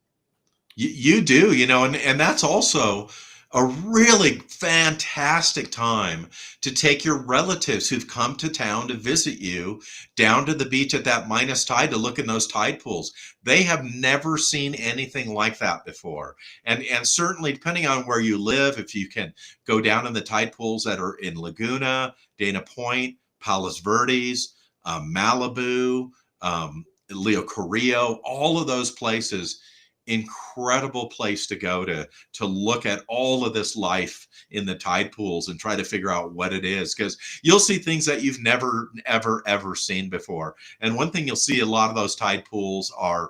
You do, and that's also a really fantastic time to take your relatives who've come to town to visit you down to the beach at that minus tide to look in those tide pools. They have never seen anything like that before. And certainly depending on where you live, if you can go down in the tide pools that are in Laguna, Dana Point, Palos Verdes, Malibu, Leo Carrillo, all of those places, incredible place to go to look at all of this life in the tide pools and try to figure out what it is, because you'll see things that you've never ever seen before. And one thing you'll see a lot of those tide pools are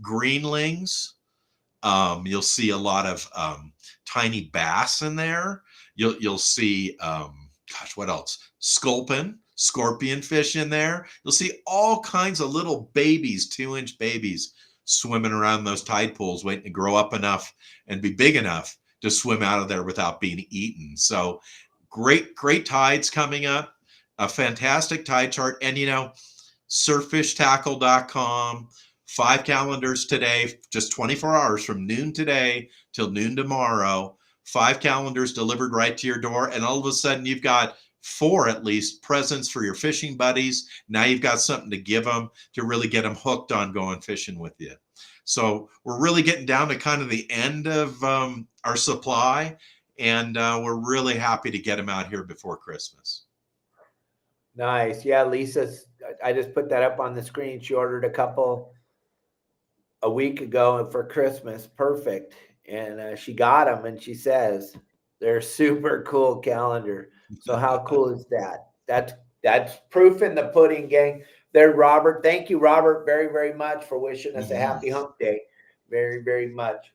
greenlings. You'll see a lot of tiny bass in there. You'll see what else? Scorpion fish in there. You'll see all kinds of little babies, 2-inch babies, swimming around those tide pools, waiting to grow up enough and be big enough to swim out of there without being eaten. So great tides coming up, a fantastic tide chart. And, surffishtackle.com, 5 calendars today, just 24 hours from noon today till noon tomorrow, 5 calendars delivered right to your door. And all of a sudden you've got 4 at least presents for your fishing buddies. Now you've got something to give them to really get them hooked on going fishing with you. So we're really getting down to kind of the end of our supply, and we're really happy to get them out here before Christmas. Nice. Yeah, Lisa, I just put that up on the screen. She ordered a couple a week ago for Christmas. Perfect. And she got them, and she says they're super cool calendar. So how cool is that? That's proof in the pudding, gang. There, Robert. Thank you, Robert, very, very much for wishing us a happy hump day. Very, very much.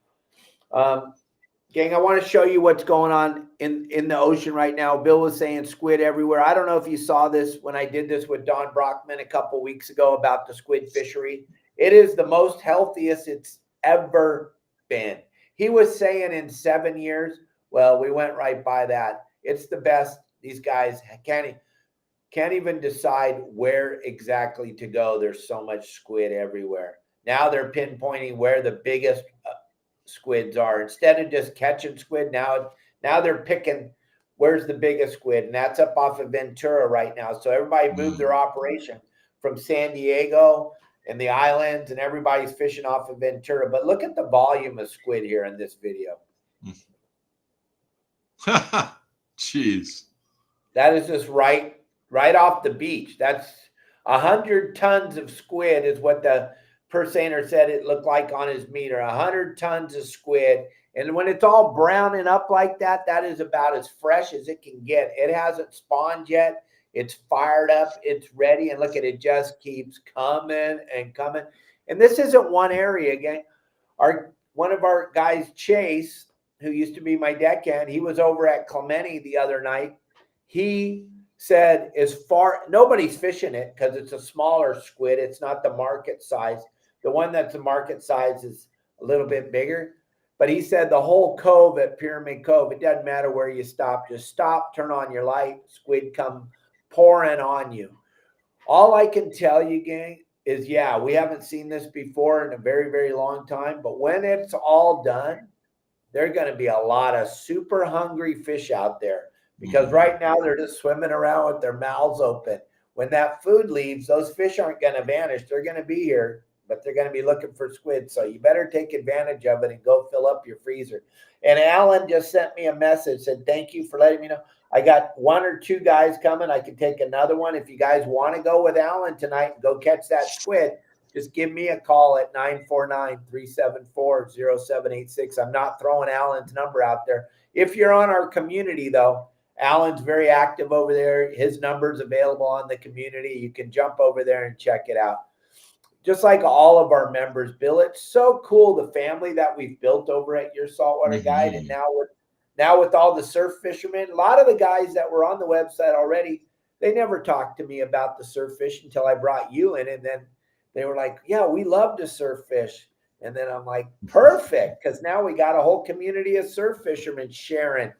Gang, I want to show you what's going on in the ocean right now. Bill was saying squid everywhere. I don't know if you saw this when I did this with Don Brockman a couple weeks ago about the squid fishery. It is the most healthiest it's ever been. He was saying in 7 years, well, we went right by that. It's the best. These guys can't even decide where exactly to go. There's so much squid everywhere. Now they're pinpointing where the biggest squids are. Instead of just catching squid, now they're picking where's the biggest squid, and that's up off of Ventura right now. So everybody moved their operation from San Diego and the islands, and everybody's fishing off of Ventura. But look at the volume of squid here in this video. Jeez. That is just right off the beach. 100 tons of squid is what the purseiner said it looked like on his meter. 100 tons of squid. And when it's all browning up like that, that is about as fresh as it can get. It hasn't spawned yet. It's fired up. It's ready. And look at it, just keeps coming and coming. And this isn't one area again. One of our guys, Chase, who used to be my deckhand, he was over at Clemente the other night. He said, nobody's fishing it because it's a smaller squid. It's not the market size. The one that's the market size is a little bit bigger. But he said the whole cove at Pyramid Cove, it doesn't matter where you stop. Just stop, turn on your light, squid come pouring on you. All I can tell you, gang, is yeah, we haven't seen this before in a very, very long time. But when it's all done, there are going to be a lot of super hungry fish out there because right now they're just swimming around with their mouths open. When that food leaves, those fish aren't going to vanish. They're going to be here, but they're going to be looking for squid. So you better take advantage of it and go fill up your freezer. And Alan just sent me a message, said, thank you for letting me know. I got 1 or 2 guys coming. I can take another one. If you guys want to go with Alan tonight and go catch that squid, just give me a call at 949-374-0786. I'm not throwing Alan's number out there. If you're on our community, though, Alan's very active over there. His number's available on the community. You can jump over there and check it out. Just like all of our members, Bill, it's so cool, the family that we've built over at Your Saltwater Guide. And now with all the surf fishermen, a lot of the guys that were on the website already, they never talked to me about the surf fish until I brought you in. And then they were like, yeah, we love to surf fish. And then I'm like, perfect, because now we got a whole community of surf fishermen sharing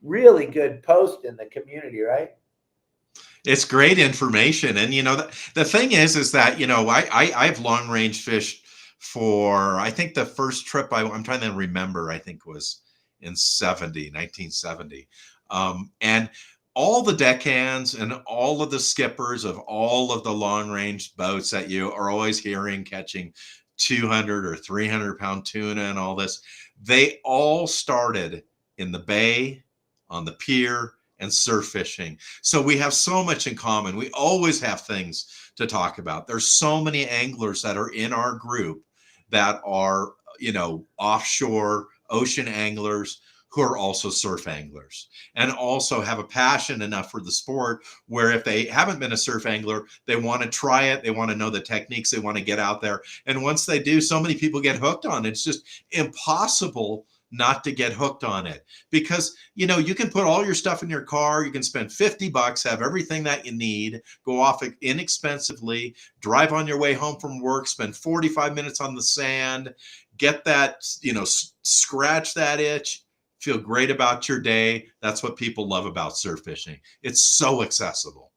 really good posts in the community, right? It's great information. And, the thing is that, I've long range fished for, I think the first trip I'm trying to remember, I think was in 1970. And all the deckhands and all of the skippers of all of the long range boats that you are always hearing catching 200 or 300 pound tuna and all this, they all started in the bay, on the pier, and surf fishing. So we have so much in common. We always have things to talk about. There's so many anglers that are in our group that are, offshore ocean anglers who are also surf anglers and also have a passion enough for the sport where if they haven't been a surf angler, they want to try it. They want to know the techniques. They want to get out there. And once they do, so many people get hooked on it. It's just impossible not to get hooked on it because, you can put all your stuff in your car. You can spend $50, have everything that you need, go off inexpensively, drive on your way home from work, spend 45 minutes on the sand, get that, scratch that itch, feel great about your day. That's what people love about surf fishing. It's so accessible.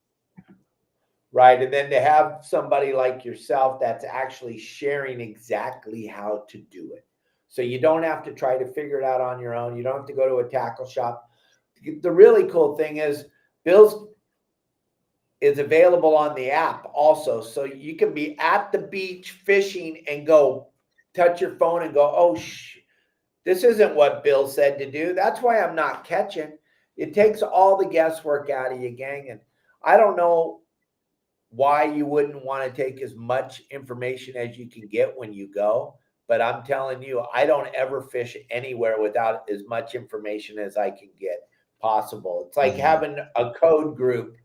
Right. And then to have somebody like yourself that's actually sharing exactly how to do it. So you don't have to try to figure it out on your own. You don't have to go to a tackle shop. The really cool thing is Bill's is available on the app also. So you can be at the beach fishing and go touch your phone and go, oh, this isn't what Bill said to do. That's why I'm not catching. It takes all the guesswork out of you, gang. And I don't know why you wouldn't want to take as much information as you can get when you go. But I'm telling you, I don't ever fish anywhere without as much information as I can get possible. It's like having a code group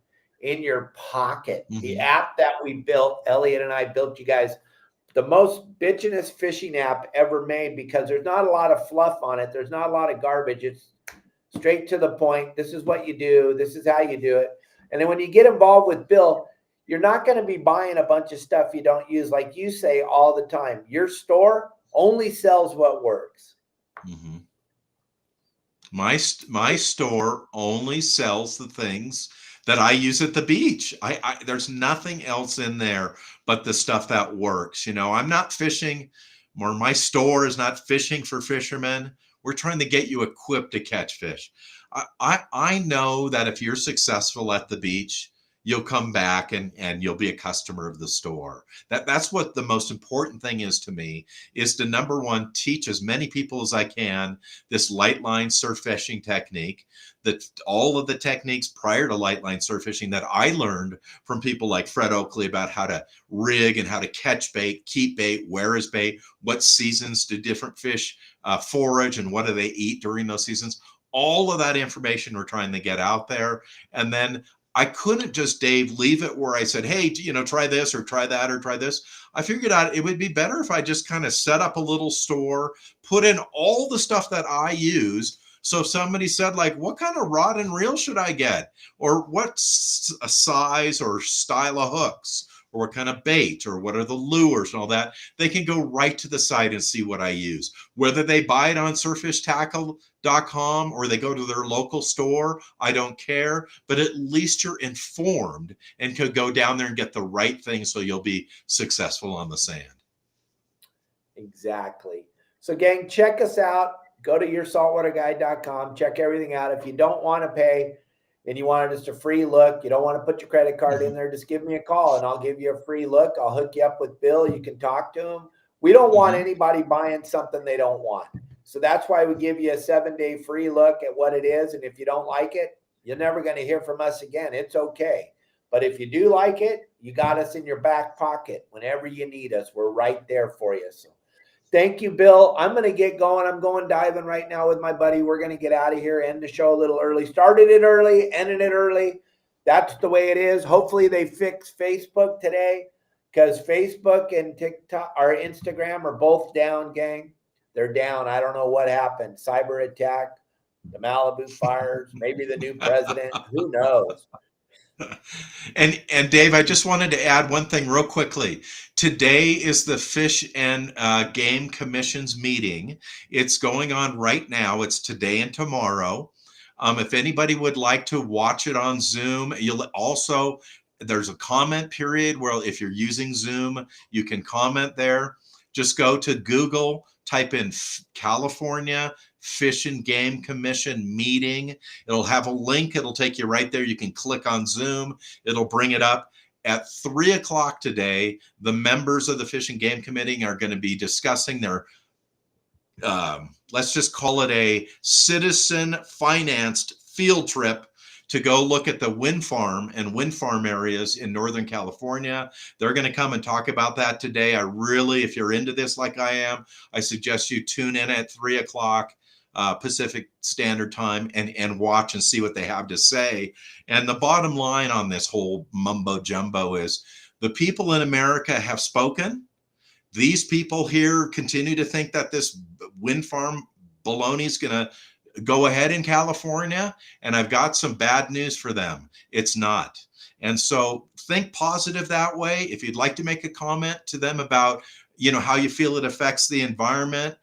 in your pocket. The app that we built, Elliot and I built, you guys, the most bitchinest fishing app ever made because there's not a lot of fluff on it. There's not a lot of garbage. It's straight to the point. This is what you do. This is how you do it. And then when you get involved with Bill, you're not going to be buying a bunch of stuff you don't use. Like you say all the time, your store only sells what works. My store only sells the things that I use at the beach. There's nothing else in there but the stuff that works. I'm not fishing, or my store is not fishing for fishermen. We're trying to get you equipped to catch fish. I know that if you're successful at the beach, you'll come back and you'll be a customer of the store. That's what the most important thing is to me, is to, number one, teach as many people as I can this light line surf fishing technique, that all of the techniques prior to light line surf fishing that I learned from people like Fred Oakley about how to rig and how to catch bait, keep bait, where is bait, what seasons do different fish forage, and what do they eat during those seasons. All of that information we're trying to get out there. And then I couldn't just, Dave, leave it where I said, hey, try this or try that or try this. I figured out it would be better if I just kind of set up a little store, put in all the stuff that I use. So if somebody said, like, what kind of rod and reel should I get? Or what size or style of hooks? Or what kind of bait? Or what are the lures and all that? They can go right to the site and see what I use. Whether they buy it on surffishtackle.com or they go to their local store, I don't care. But at least you're informed and could go down there and get the right thing, so you'll be successful on the sand. Exactly. So, gang, check us out. Go to yoursaltwaterguide.com. Check everything out. If you don't want to pay and you want just a free look, you don't want to put your credit card in there, just give me a call and I'll give you a free look. I'll hook you up with Bill. You can talk to him. We don't want anybody buying something they don't want. So that's why we give you a 7-day free look at what it is. And if you don't like it, you're never going to hear from us again. It's okay. But if you do like it, you got us in your back pocket. Whenever you need us, we're right there for you. So thank you, Bill. I'm going to get going. I'm going diving right now with my buddy. We're going to get out of here, end the show a little early. Started it early, ended it early. That's the way it is. Hopefully they fix Facebook today, because Facebook and TikTok or Instagram are both down, gang. They're down. I don't know what happened. Cyber attack, the Malibu fires, maybe the new president. Who knows? And Dave, I just wanted to add one thing real quickly. Today is the Fish and Game Commission's meeting. It's going on right now. It's today and tomorrow. If anybody would like to watch it on Zoom, there's a comment period where if you're using Zoom, you can comment there. Just go to Google, type in California Fish and Game Commission meeting. It'll have a link. It'll take you right there. You can click on Zoom. It'll bring it up. At 3 o'clock today, the members of the Fish and Game Committee are going to be discussing their, let's just call it a citizen-financed field trip to go look at the wind farm and wind farm areas in Northern California. They're going to come and talk about that today. If you're into this like I am, I suggest you tune in at 3 o'clock. Pacific Standard Time and watch and see what they have to say. And the bottom line on this whole mumbo jumbo is the people in America have spoken. These people here continue to think that this wind farm baloney is going to go ahead in California. And I've got some bad news for them. It's not. And so think positive that way. If you'd like to make a comment to them about, how you feel it affects the environment,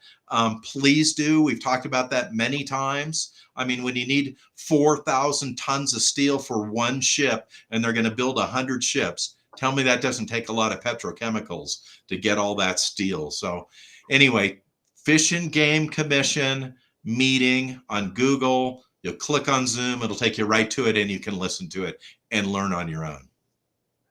please do. We've talked about that many times. I mean, when you need 4,000 tons of steel for one ship and they're going to build 100 ships, tell me that doesn't take a lot of petrochemicals to get all that steel. So anyway, Fish and Game Commission meeting on Google. You'll click on Zoom. It'll take you right to it and you can listen to it and learn on your own.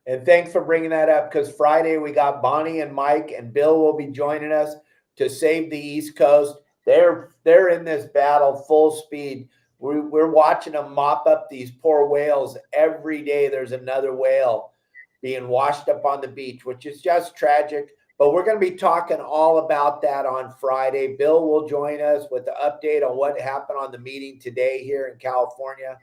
And thanks for bringing that up, because Friday we got Bonnie and Mike and Bill will be joining us to save the East Coast. They're in this battle full speed. We're watching them mop up these poor whales. Every day there's another whale being washed up on the beach, which is just tragic. But we're going to be talking all about that on Friday. Bill will join us with the update on what happened on the meeting today here in California.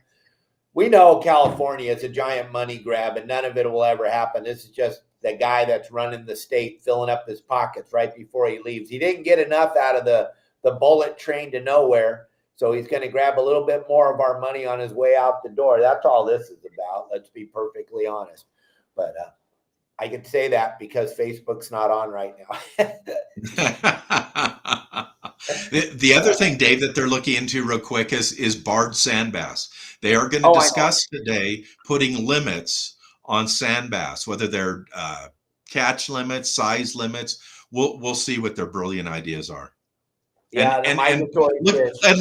We know California is a giant money grab and none of it will ever happen. This is just the guy that's running the state, filling up his pockets right before he leaves. He didn't get enough out of the bullet train to nowhere, so he's going to grab a little bit more of our money on his way out the door. That's all this is about. Let's be perfectly honest. But I can say that because Facebook's not on right now. The other thing, Dave, that they're looking into real quick is barred sand bass. They are going to discuss today putting limits on sand bass, whether they're catch limits, size limits. We'll see what their brilliant ideas are. Yeah, and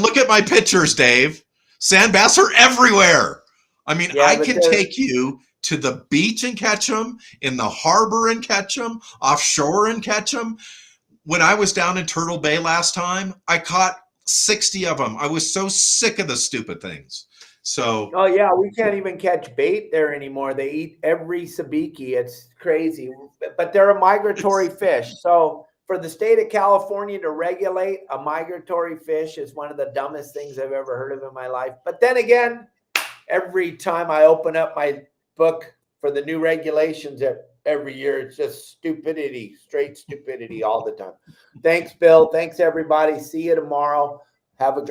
look at my pictures, Dave. Sand bass are everywhere. I mean, I can take you to the beach and catch them, in the harbor and catch them, offshore and catch them. When I was down in Turtle Bay last time, I caught 60 of them. I was so sick of the stupid things. So, oh yeah, we can't even catch bait there anymore. They eat every sabiki. It's crazy, but they're a migratory fish. So for the state of California to regulate a migratory fish is one of the dumbest things I've ever heard of in my life. But then again, every time I open up my book for the new regulations every year, it's just stupidity, straight stupidity all the time. Thanks, Bill. Thanks, everybody. See you tomorrow. Have a great